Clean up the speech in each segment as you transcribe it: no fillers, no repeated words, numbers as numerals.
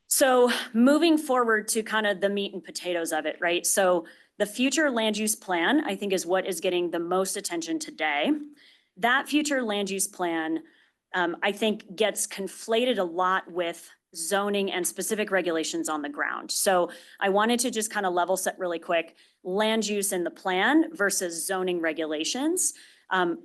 So moving forward to kind of the meat and potatoes of it, right? So the future land use plan, I think, is what is getting the most attention today. That future land use plan, I think, gets conflated a lot with zoning and specific regulations on the ground. So I wanted to just kind of level set really quick, land use in the plan versus zoning regulations.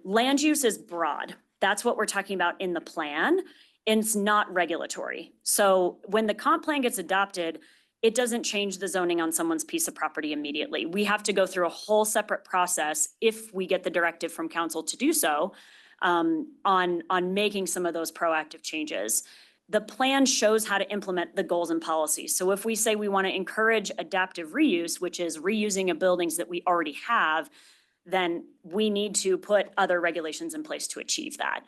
Land use is broad. That's what we're talking about in the plan. And it's not regulatory. So when the comp plan gets adopted, it doesn't change the zoning on someone's piece of property immediately. We have to go through a whole separate process if we get the directive from council to do so, on making some of those proactive changes. The plan shows how to implement the goals and policies. So if we say we want to encourage adaptive reuse, which is reusing of buildings that we already have, then we need to put other regulations in place to achieve that.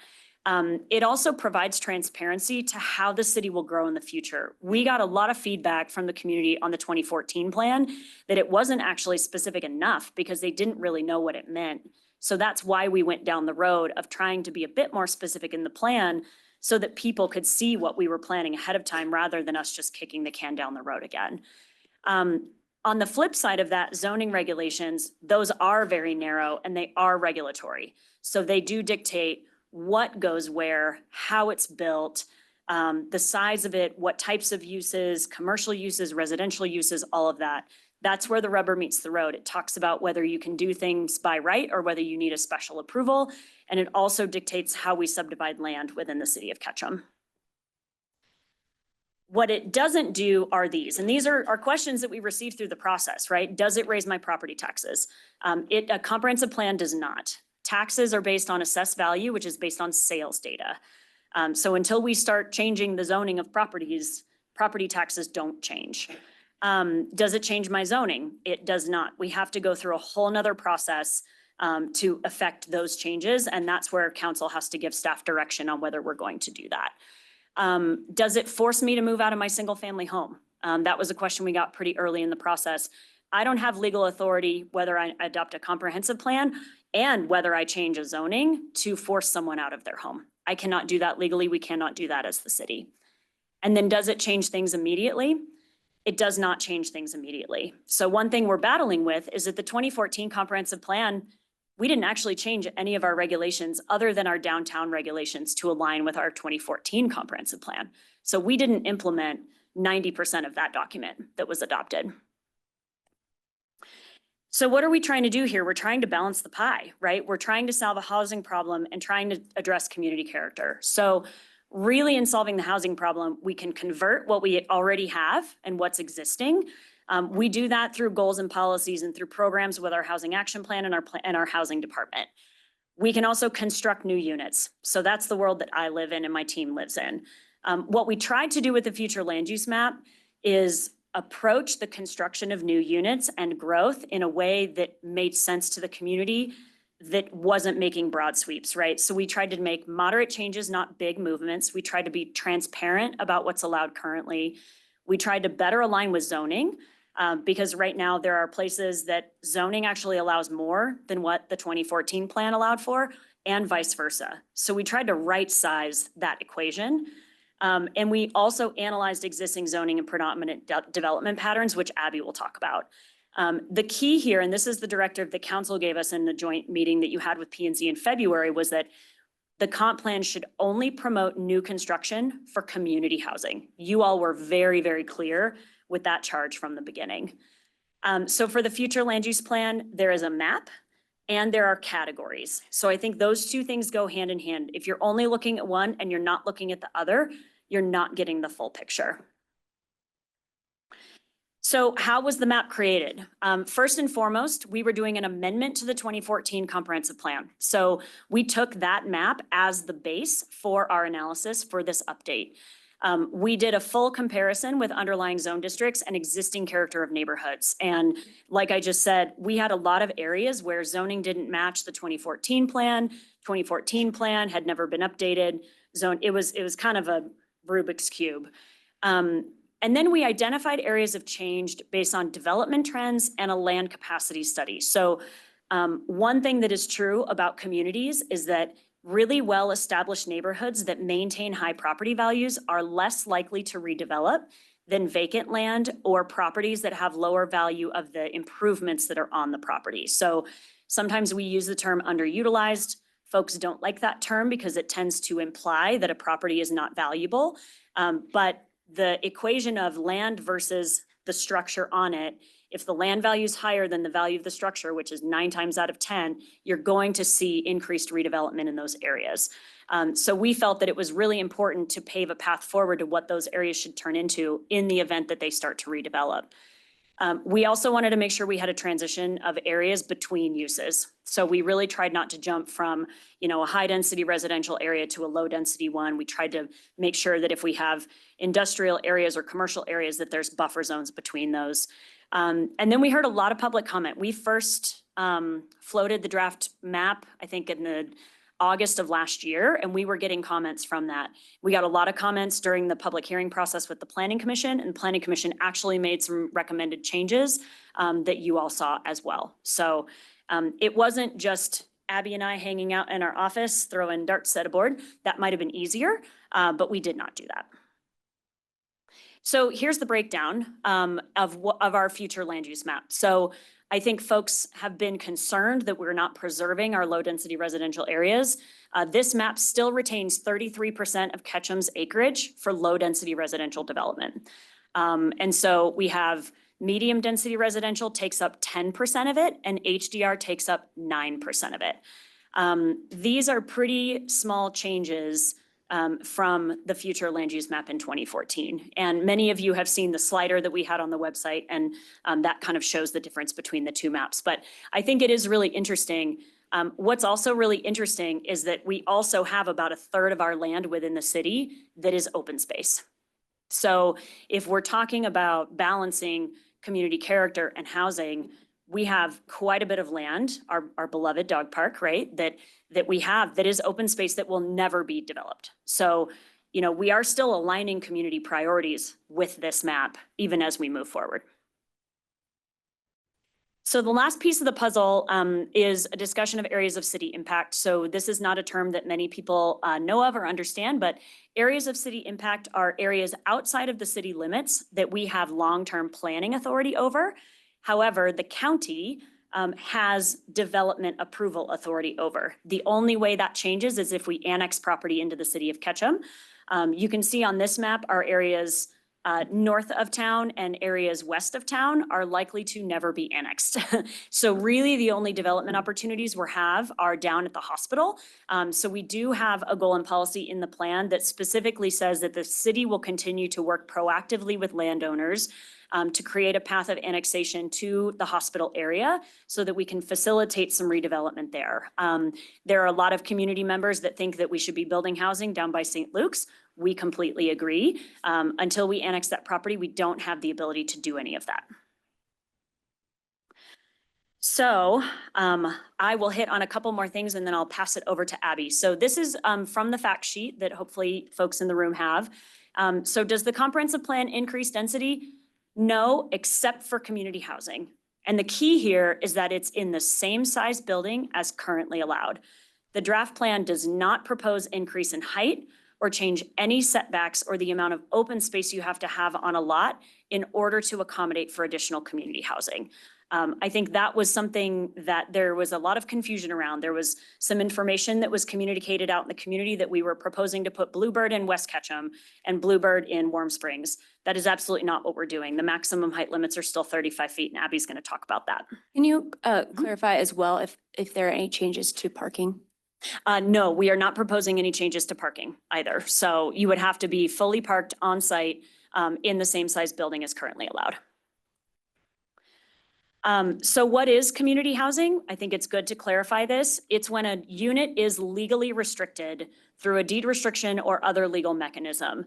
It also provides transparency to how the city will grow in the future. We got a lot of feedback from the community on the 2014 plan that it wasn't actually specific enough because they didn't really know what it meant. So that's why we went down the road of trying to be a bit more specific in the plan so that people could see what we were planning ahead of time rather than us just kicking the can down the road again. On the flip side of that, zoning regulations, those are very narrow and they are regulatory. So they do dictate what goes where, how it's built, the size of it, what types of uses, commercial uses, residential uses, all of that. That's where the rubber meets the road. It talks about whether you can do things by right or whether you need a special approval. And it also dictates how we subdivide land within the city of Ketchum. What it doesn't do are these, and these are questions that we receive through the process, right? Does it raise my property taxes? A comprehensive plan does not. Taxes are based on assessed value, which is based on sales data. So until we start changing the zoning of properties, property taxes don't change. Does it change my zoning? It does not. We have to go through a whole nother process to affect those changes. And that's where council has to give staff direction on whether we're going to do that. Does it force me to move out of my single family home? That was a question we got pretty early in the process. I don't have legal authority whether I adopt a comprehensive plan and whether I change a zoning to force someone out of their home. I cannot do that legally. We cannot do that as the city. And then does it change things immediately? It does not change things immediately. So one thing we're battling with is that the 2014 comprehensive plan, we didn't actually change any of our regulations other than our downtown regulations to align with our 2014 comprehensive plan. So we didn't implement 90% of that document that was adopted. So what are we trying to do here? We're trying to balance the pie, right? We're trying to solve a housing problem and trying to address community character. So really in solving the housing problem, we can convert what we already have and what's existing. We do that through goals and policies and through programs with our housing action plan and our housing department. We can also construct new units. So that's the world that I live in and my team lives in. What we tried to do with the future land use map is approach the construction of new units and growth in a way that made sense to the community that wasn't making broad sweeps, right? So we tried to make moderate changes, not big movements. We tried to be transparent about what's allowed currently. We tried to better align with zoning because right now there are places that zoning actually allows more than what the 2014 plan allowed for and vice versa. So we tried to right size that equation. And we also analyzed existing zoning and predominant development patterns, which Abby will talk about. The key here, and this is the directive that council gave us in the joint meeting that you had with P&Z in February, was that the comp plan should only promote new construction for community housing. You all were very, very clear with that charge from the beginning. So for the future land use plan, there is a map and there are categories. So I think those two things go hand in hand. If you're only looking at one and you're not looking at the other, you're not getting the full picture. So how was the map created? First and foremost, we were doing an amendment to the 2014 comprehensive plan. So we took that map as the base for our analysis for this update. We did a full comparison with underlying zone districts and existing character of neighborhoods. And like I just said, we had a lot of areas where zoning didn't match the 2014 plan. 2014 plan had never been updated. It was kind of a Rubik's Cube. And then we identified areas of change based on development trends and a land capacity study. So one thing that is true about communities is that really well-established neighborhoods that maintain high property values are less likely to redevelop than vacant land or properties that have lower value of the improvements that are on the property. So sometimes we use the term underutilized. Folks don't like that term because it tends to imply that a property is not valuable. But the equation of land versus the structure on it, if the land value is higher than the value of the structure, which is 9 times out of 10, you're going to see increased redevelopment in those areas. So we felt that it was really important to pave a path forward to what those areas should turn into in the event that they start to redevelop. We also wanted to make sure we had a transition of areas between uses. So we really tried not to jump from, a high density residential area to a low density one. We tried to make sure that if we have industrial areas or commercial areas, that there's buffer zones between those. And then we heard a lot of public comment. We first floated the draft map, I think in the August of last year, and we were getting comments from that. We got a lot of comments during the public hearing process with the Planning Commission, and the Planning Commission actually made some recommended changes that you all saw as well. So it wasn't just Abby and I hanging out in our office throwing darts at a board. That might have been easier, but we did not do that. So here's the breakdown of our future land use map. So I think folks have been concerned that we're not preserving our low density residential areas. This map still retains 33% of Ketchum's acreage for low density residential development. And so we have medium density residential takes up 10% of it and HDR takes up 9% of it. These are pretty small changes from the future land use map in 2014. And many of you have seen the slider that we had on the website, and that kind of shows the difference between the two maps. But I think it is really interesting. What's also really interesting is that we also have about a third of our land within the city that is open space. So if we're talking about balancing community character and housing, we have quite a bit of land, our beloved dog park, right? That we have that is open space that will never be developed. So, we are still aligning community priorities with this map, even as we move forward. So the last piece of the puzzle is a discussion of areas of city impact. So this is not a term that many people know of or understand, but areas of city impact are areas outside of the city limits that we have long-term planning authority over. However, the county has development approval authority over. The only way that changes is if we annex property into the city of Ketchum. You can see on this map our areas north of town and areas west of town are likely to never be annexed. So really the only development opportunities we have are down at the hospital. So we do have a goal and policy in the plan that specifically says that the city will continue to work proactively with landowners to create a path of annexation to the hospital area so that we can facilitate some redevelopment there. There are a lot of community members that think that we should be building housing down by St. Luke's. We completely agree. Until we annex that property, we don't have the ability to do any of that. So I will hit on a couple more things and then I'll pass it over to Abby. So this is from the fact sheet that hopefully folks in the room have. So does the comprehensive plan increase density? No, except for community housing. And the key here is that it's in the same size building as currently allowed. The draft plan does not propose increase in height or change any setbacks or the amount of open space you have to have on a lot in order to accommodate for additional community housing. I think that was something that there was a lot of confusion around. There was some information that was communicated out in the community that we were proposing to put Bluebird in West Ketchum and Bluebird in Warm Springs. That is absolutely not what we're doing. The maximum height limits are still 35 feet, and Abby's going to talk about that. Can you clarify as well if there are any changes to parking? No, we are not proposing any changes to parking either. So you would have to be fully parked on site in the same size building as currently allowed. So what is community housing? I think it's good to clarify this. It's when a unit is legally restricted through a deed restriction or other legal mechanism.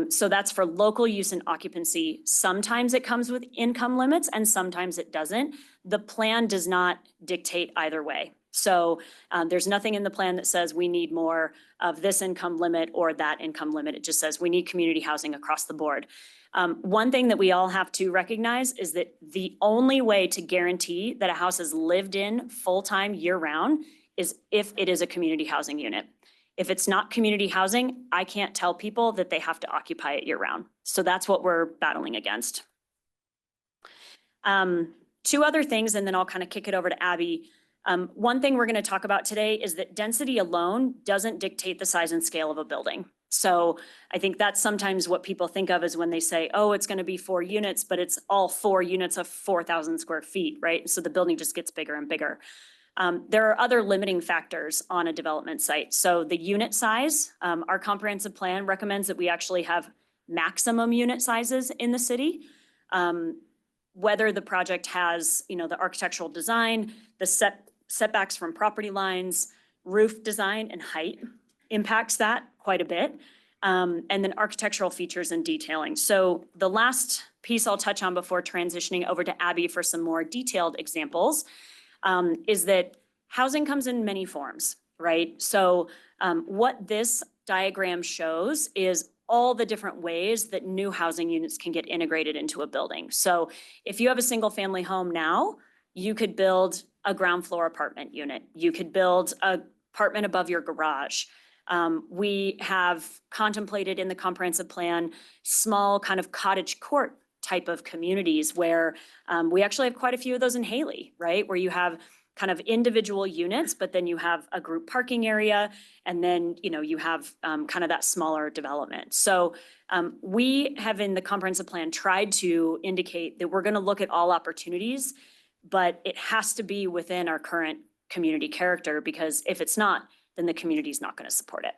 So that's for local use and occupancy. Sometimes it comes with income limits and sometimes it doesn't. The plan does not dictate either way. So there's nothing in the plan that says we need more of this income limit or that income limit. It just says we need community housing across the board. One thing that we all have to recognize is that the only way to guarantee that a house is lived in full-time year-round is if it is a community housing unit. If it's not community housing, I can't tell people that they have to occupy it year round. So that's what we're battling against. Two other things, and then I'll kind of kick it over to Abby. One thing we're going to talk about today is that density alone doesn't dictate the size and scale of a building. So I think that's sometimes what people think of is when they say, oh, it's going to be 4 units, but it's all 4 units of 4,000 square feet, right? So the building just gets bigger and bigger. There are other limiting factors on a development site. So the unit size, our comprehensive plan recommends that we actually have maximum unit sizes in the city. Whether the project has, the architectural design, the setbacks from property lines, roof design and height impacts that quite a bit. And then architectural features and detailing. So the last piece I'll touch on before transitioning over to Abby for some more detailed examples is that housing comes in many forms, right? So what this diagram shows is all the different ways that new housing units can get integrated into a building. So if you have a single family home now, you could build a ground floor apartment unit. You could build an apartment above your garage. We have contemplated in the comprehensive plan small kind of cottage court type of communities where we actually have quite a few of those in Haley, right? Where you have kind of individual units, but then you have a group parking area, and then you have kind of that smaller development. So we have in the comprehensive plan tried to indicate that we're going to look at all opportunities, but it has to be within our current community character, because if it's not, then the community is not going to support it.